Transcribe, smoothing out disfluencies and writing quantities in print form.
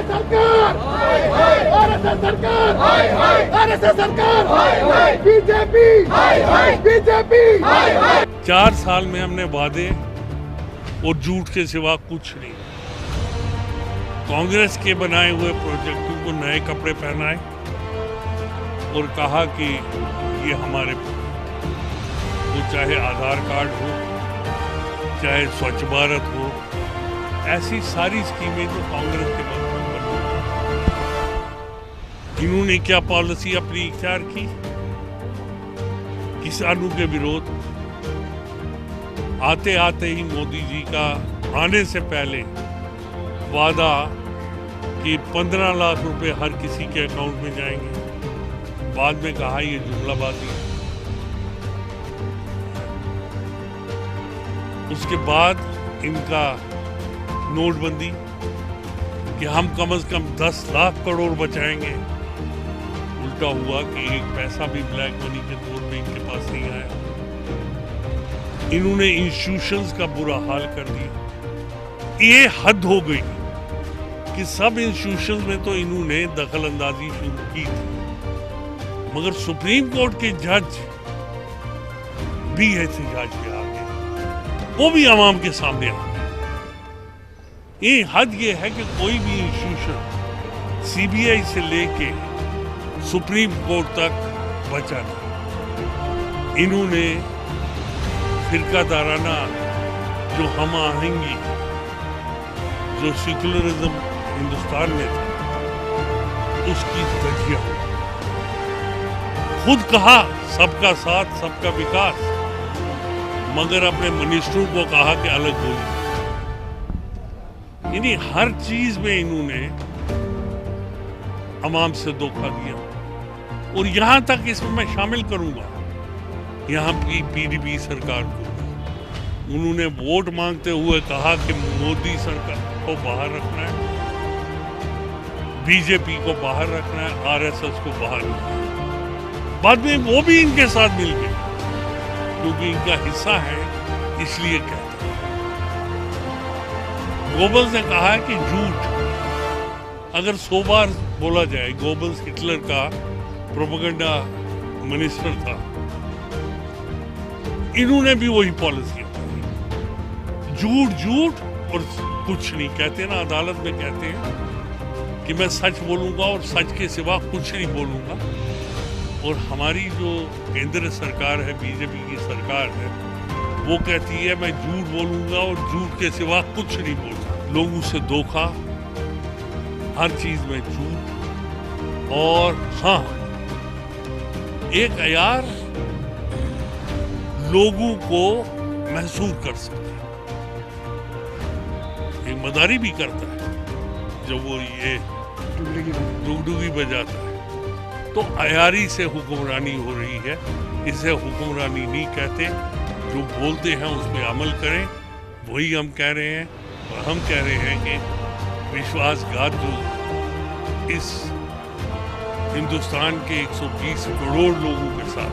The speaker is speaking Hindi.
सरकार, आरएसएस सरकार, आरएसएस सरकार, बीजेपी, बीजेपी। 4 साल में हमने वादे और झूठ के सिवा कुछ नहीं। कांग्रेस के बनाए हुए प्रोजेक्टों को नए कपड़े पहनाए और कहा कि ये हमारे, वो चाहे आधार कार्ड हो, चाहे स्वच्छ भारत हो, ऐसी सारी स्कीमें तो कांग्रेस के वक्त में बनी। इन्होंने क्या पॉलिसी अपनी इख्तियार की? किसानों के विरोध। आते आते ही मोदी जी का आने से पहले वादा कि 15 लाख रुपए हर किसी के अकाउंट में जाएंगे, बाद में कहा ये जुमलाबाजी है। उसके बाद इनका नोटबंदी कि हम कम से कम 10 लाख करोड़ बचाएंगे। उल्टा हुआ कि एक पैसा भी ब्लैक मनी के तौर पे इनके पास नहीं आया। इन्होंने इंस्टीट्यूशंस का बुरा हाल कर दिया। ये हद हो गई कि सब इंस्टीट्यूशंस में तो इन्होंने दखल अंदाजी शुरू की थी, मगर सुप्रीम कोर्ट के जज भी एहतजाज पे आ गए, वो भी आवाम के सामने आ गए। ये हद ये है कि कोई भी इंस्टीट्यूशन सीबीआई से लेके सुप्रीम कोर्ट तक बचा नहीं। इन्होंने फिरकादाराना जो हम आहंगी, जो सेकुलरिज्म हिंदुस्तान में था, उसकी धज्जियां खुद कहा सबका साथ सबका विकास, मगर अपने मिनिस्टरों को कहा कि अलग बोलिए। यानी हर चीज में इन्होंने अवाम से धोखा दिया। और यहां तक इसमें मैं शामिल करूंगा यहाँ की पीडीपी सरकार को। उन्होंने वोट मांगते हुए कहा कि मोदी सरकार को बाहर रखना है, बीजेपी को बाहर रखना है, आरएसएस को बाहर रखना है। बाद में वो भी इनके साथ मिल गए, क्योंकि इनका हिस्सा है इसलिए कहते हैं। गोबल्स ने कहा है कि झूठ अगर 100 बार बोला जाए, गोबल्स हिटलर का प्रोपेगेंडा मिनिस्टर था, इन्होंने भी वही पॉलिसी अपनाई। झूठ झूठ और कुछ नहीं। कहते हैं ना, अदालत में कहते हैं कि मैं सच बोलूंगा और सच के सिवा कुछ नहीं बोलूंगा। और हमारी जो केंद्र सरकार है, बीजेपी की सरकार है, वो कहती है मैं झूठ बोलूंगा और झूठ के सिवा कुछ नहीं बोलूंगा। लोगों से धोखा, हर चीज में झूठ। और हाँ, एक अयार लोगों को महसूस कर सकता है, एक मदारी भी करता है जब वो ये डुगडुगी बजाता है। तो अयारी से हुक्मरानी हो रही है, इसे हुक्मरानी नहीं कहते। जो बोलते हैं उस पर अमल करें, वही हम कह रहे हैं। और हम कह रहे हैं कि विश्वासघात जो इस हिंदुस्तान के 120 करोड़ लोगों के साथ